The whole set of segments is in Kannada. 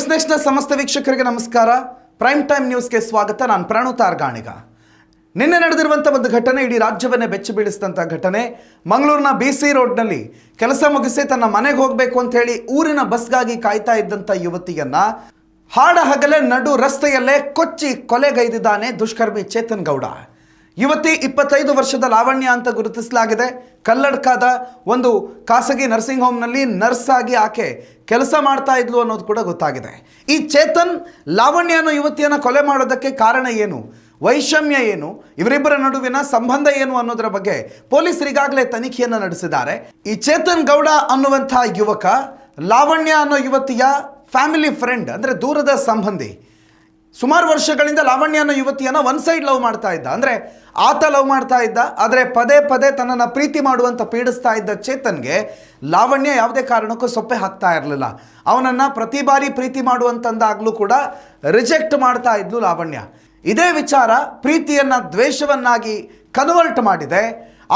ನ್ಯೂಸ್ ನೆಕ್ಸ್ಟ್ನ ಸಮಸ್ತ ವೀಕ್ಷಕರಿಗೆ ನಮಸ್ಕಾರ. ಪ್ರೈಮ್ ಟೈಮ್ ನ್ಯೂಸ್ಗೆ ಸ್ವಾಗತ. ನಾನು ಪ್ರಣು ತಾರ್ಗಾಣಿಗ. ನಿನ್ನೆ ನಡೆದಿರುವಂಥ ಒಂದು ಘಟನೆ ಇಡೀ ರಾಜ್ಯವನ್ನೇ ಬೆಚ್ಚಿ ಬೀಳಿಸಿದಂಥ ಘಟನೆ. ಮಂಗಳೂರಿನ BC ರೋಡ್ನಲ್ಲಿ ಕೆಲಸ ಮುಗಿಸಿ ತನ್ನ ಮನೆಗೆ ಹೋಗಬೇಕು ಅಂತ ಹೇಳಿ ಊರಿನ ಬಸ್ಗಾಗಿ ಕಾಯ್ತಾ ಇದ್ದಂಥ ಯುವತಿಯನ್ನ ಹಾಡ ಹಗಲೇ ನಡು ರಸ್ತೆಯಲ್ಲೇ ಕೊಚ್ಚಿ ಕೊಲೆಗೈದಿದ್ದಾನೆ ದುಷ್ಕರ್ಮಿ ಚೇತನ್ ಗೌಡ. ಯುವತಿ 25 ವರ್ಷದ ಲಾವಣ್ಯ ಅಂತ ಗುರುತಿಸಲಾಗಿದೆ. ಕಲ್ಲಡ್ಕಾದ ಒಂದು ಖಾಸಗಿ ನರ್ಸಿಂಗ್ ಹೋಮ್ನಲ್ಲಿ ನರ್ಸ್ ಆಗಿ ಆಕೆ ಕೆಲಸ ಮಾಡ್ತಾ ಇದ್ಲು ಅನ್ನೋದು ಕೂಡ ಗೊತ್ತಾಗಿದೆ. ಈ ಚೇತನ್ ಲಾವಣ್ಯ ಅನ್ನೋ ಯುವತಿಯನ್ನು ಕೊಲೆ ಮಾಡೋದಕ್ಕೆ ಕಾರಣ ಏನು, ವೈಷಮ್ಯ ಏನು, ಇವರಿಬ್ಬರ ನಡುವಿನ ಸಂಬಂಧ ಏನು ಅನ್ನೋದರ ಬಗ್ಗೆ ಪೊಲೀಸರಿಗಾಗಲೇ ತನಿಖೆಯನ್ನು ನಡೆಸಿದ್ದಾರೆ. ಈ ಚೇತನ್ ಗೌಡ ಅನ್ನುವಂಥ ಯುವಕ ಲಾವಣ್ಯ ಅನ್ನೋ ಯುವತಿಯ ಫ್ಯಾಮಿಲಿ ಫ್ರೆಂಡ್, ಅಂದರೆ ದೂರದ ಸಂಬಂಧಿ. ಸುಮಾರು ವರ್ಷಗಳಿಂದ ಲಾವಣ್ಯ ಅನ್ನೋ ಯುವತಿಯನ್ನು ಒನ್ ಸೈಡ್ ಲವ್ ಮಾಡ್ತಾ ಇದ್ದ. ಅಂದರೆ ಆತ ಲವ್ ಮಾಡ್ತಾ ಇದ್ದ, ಆದರೆ ಪದೇ ಪದೇ ತನ್ನನ್ನು ಪ್ರೀತಿ ಮಾಡುವಂತ ಪೀಡಿಸ್ತಾ ಇದ್ದ ಚೇತನ್ಗೆ ಲಾವಣ್ಯ ಯಾವುದೇ ಕಾರಣಕ್ಕೂ ಸೊಪ್ಪೆ ಹಾಕ್ತಾ ಇರಲಿಲ್ಲ. ಅವನನ್ನು ಪ್ರತಿ ಬಾರಿ ಪ್ರೀತಿ ಮಾಡುವಂತಂದಾಗಲೂ ಕೂಡ ರಿಜೆಕ್ಟ್ ಮಾಡ್ತಾ ಇದ್ಲು ಲಾವಣ್ಯ. ಇದೇ ವಿಚಾರ ಪ್ರೀತಿಯನ್ನು ದ್ವೇಷವನ್ನಾಗಿ ಕನ್ವರ್ಟ್ ಮಾಡಿದೆ.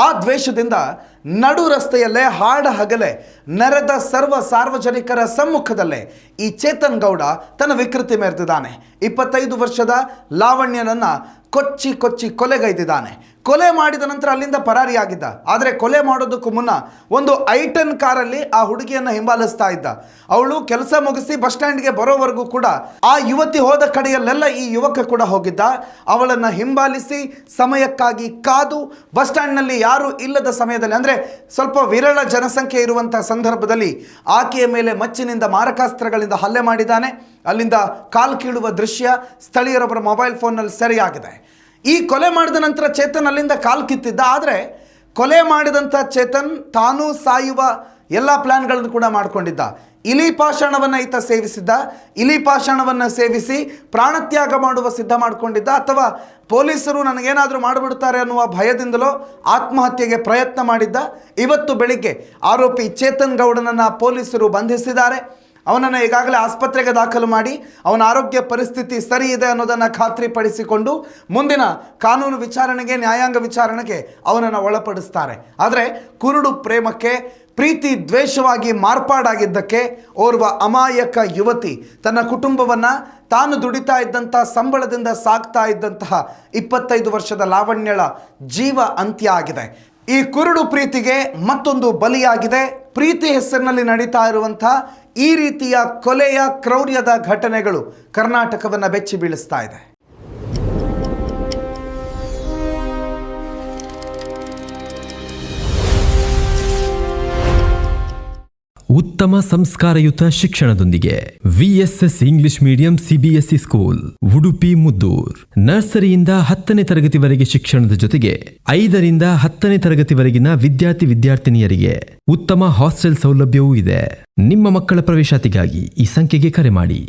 ಆ ದ್ವೇಷದಿಂದ ನಡು ರಸ್ತೆಯಲ್ಲೇ ಹಾಡ ಹಗಲೇ ನೆರೆದ ಸರ್ವ ಸಾರ್ವಜನಿಕರ ಸಮ್ಮುಖದಲ್ಲೇ ಈ ಚೇತನ್ ಗೌಡ ತನ್ನ ವಿಕೃತಿ ಮೆರೆದಿದ್ದಾನೆ. 25 ವರ್ಷದ ಲಾವಣ್ಯನನ್ನು ಕೊಚ್ಚಿ ಕೊಚ್ಚಿ ಕೊಲೆಗೈದಿದ್ದಾನೆ. ಕೊಲೆ ಮಾಡಿದ ನಂತರ ಅಲ್ಲಿಂದ ಪರಾರಿಯಾಗಿದ್ದ. ಆದರೆ ಕೊಲೆ ಮಾಡೋದಕ್ಕೂ ಮುನ್ನ ಒಂದು ಐಟನ್ ಕಾರಲ್ಲಿ ಆ ಹುಡುಗಿಯನ್ನು ಹಿಂಬಾಲಿಸ್ತಾ ಇದ್ದ. ಅವಳು ಕೆಲಸ ಮುಗಿಸಿ ಬಸ್ ಸ್ಟ್ಯಾಂಡ್ಗೆ ಬರೋವರೆಗೂ ಕೂಡ ಆ ಯುವತಿ ಹೋದ ಕಡೆಯಲ್ಲೆಲ್ಲ ಈ ಯುವಕ ಕೂಡ ಹೋಗಿದ್ದ. ಅವಳನ್ನು ಹಿಂಬಾಲಿಸಿ ಸಮಯಕ್ಕಾಗಿ ಕಾದು ಬಸ್ ಸ್ಟ್ಯಾಂಡ್ನಲ್ಲಿ ಯಾರೂ ಇಲ್ಲದ ಸಮಯದಲ್ಲಿ, ಅಂದರೆ ಸ್ವಲ್ಪ ವಿರಳ ಜನಸಂಖ್ಯೆ ಇರುವಂಥ ಸಂದರ್ಭದಲ್ಲಿ ಆಕೆಯ ಮೇಲೆ ಮಚ್ಚಿನಿಂದ ಮಾರಕಾಸ್ತ್ರಗಳಿಂದ ಹಲ್ಲೆ ಮಾಡಿದ್ದಾನೆ. ಅಲ್ಲಿಂದ ಕಾಲು ಕೀಳುವ ದೃಶ್ಯ ಸ್ಥಳೀಯರೊಬ್ಬರ ಮೊಬೈಲ್ ಫೋನ್ನಲ್ಲಿ ಸೆರೆಯಾಗಿದೆ. ಈ ಕೊಲೆ ಮಾಡಿದ ನಂತರ ಚೇತನ್ ಅಲ್ಲಿಂದ ಕಾಲು ಕಿತ್ತಿದ್ದ. ಆದರೆ ಕೊಲೆ ಮಾಡಿದಂಥ ಚೇತನ್ ತಾನೂ ಸಾಯುವ ಎಲ್ಲ ಪ್ಲ್ಯಾನ್ಗಳನ್ನು ಕೂಡ ಮಾಡಿಕೊಂಡಿದ್ದ. ಇಲಿ ಪಾಷಾಣವನ್ನು ಈತ ಸೇವಿಸಿದ್ದ. ಇಲಿ ಪಾಷಾಣವನ್ನು ಸೇವಿಸಿ ಪ್ರಾಣತ್ಯಾಗ ಮಾಡುವ ಸಿದ್ಧ ಮಾಡಿಕೊಂಡಿದ್ದ. ಅಥವಾ ಪೊಲೀಸರು ನನಗೇನಾದರೂ ಮಾಡಿಬಿಡ್ತಾರೆ ಅನ್ನುವ ಭಯದಿಂದಲೋ ಆತ್ಮಹತ್ಯೆಗೆ ಪ್ರಯತ್ನ ಮಾಡಿದ್ದ. ಇವತ್ತು ಬೆಳಿಗ್ಗೆ ಆರೋಪಿ ಚೇತನ್ ಗೌಡನನ್ನು ಪೊಲೀಸರು ಬಂಧಿಸಿದ್ದಾರೆ. ಅವನನ್ನು ಈಗಾಗಲೇ ಆಸ್ಪತ್ರೆಗೆ ದಾಖಲು ಮಾಡಿ ಅವನ ಆರೋಗ್ಯ ಪರಿಸ್ಥಿತಿ ಸರಿ ಇದೆ ಅನ್ನೋದನ್ನು ಖಾತ್ರಿಪಡಿಸಿಕೊಂಡು ಮುಂದಿನ ಕಾನೂನು ವಿಚಾರಣೆಗೆ, ನ್ಯಾಯಾಂಗ ವಿಚಾರಣೆಗೆ ಅವನನ್ನು ಒಳಪಡಿಸ್ತಾರೆ. ಆದರೆ ಕುರುಡು ಪ್ರೇಮಕ್ಕೆ, ಪ್ರೀತಿ ದ್ವೇಷವಾಗಿ ಮಾರ್ಪಾಡಾಗಿದ್ದಕ್ಕೆ ಓರ್ವ ಅಮಾಯಕ ಯುವತಿ ತನ್ನ ಕುಟುಂಬವನ್ನು, ತಾನು ದುಡಿತಾ ಇದ್ದಂಥ ಸಂಬಳದಿಂದ ಸಾಗ್ತಾ ಇದ್ದಂತಹ 25 ವರ್ಷದ ಲಾವಣ್ಯಳ ಜೀವ ಅಂತ್ಯ ಆಗಿದೆ. ಈ ಕುರುಡು ಪ್ರೀತಿಗೆ ಮತ್ತೊಂದು ಬಲಿಯಾಗಿದೆ. ಪ್ರೀತಿ ಹೆಸರಿನಲ್ಲಿ ನಡೀತಾ ಇರುವಂಥ ಈ ರೀತಿಯ ಕೊಲೆಯ, ಕ್ರೌರ್ಯದ ಘಟನೆಗಳು ಕರ್ನಾಟಕವನ್ನು ಬೆಚ್ಚಿ ಬೀಳಿಸ್ತಾ ಇದೆ. ಉತ್ತಮ ಸಂಸ್ಕಾರಯುತ ಶಿಕ್ಷಣದೊಂದಿಗೆ VSS English medium CBSE school, Udupi Muddur. ನರ್ಸರಿಯಿಂದ 10ನೇ ತರಗತಿವರೆಗೆ ಶಿಕ್ಷಣದ ಜೊತೆಗೆ 5ರಿಂದ 10ನೇ ತರಗತಿವರೆಗಿನ ವಿದ್ಯಾರ್ಥಿನಿಯರಿಗೆ ಉತ್ತಮ ಹಾಸ್ಟೆಲ್ ಸೌಲಭ್ಯವೂ ಇದೆ. ನಿಮ್ಮ ಮಕ್ಕಳ ಪ್ರವೇಶಾತಿಗಾಗಿ ಈ ಸಂಖ್ಯೆಗೆ ಕರೆ ಮಾಡಿ.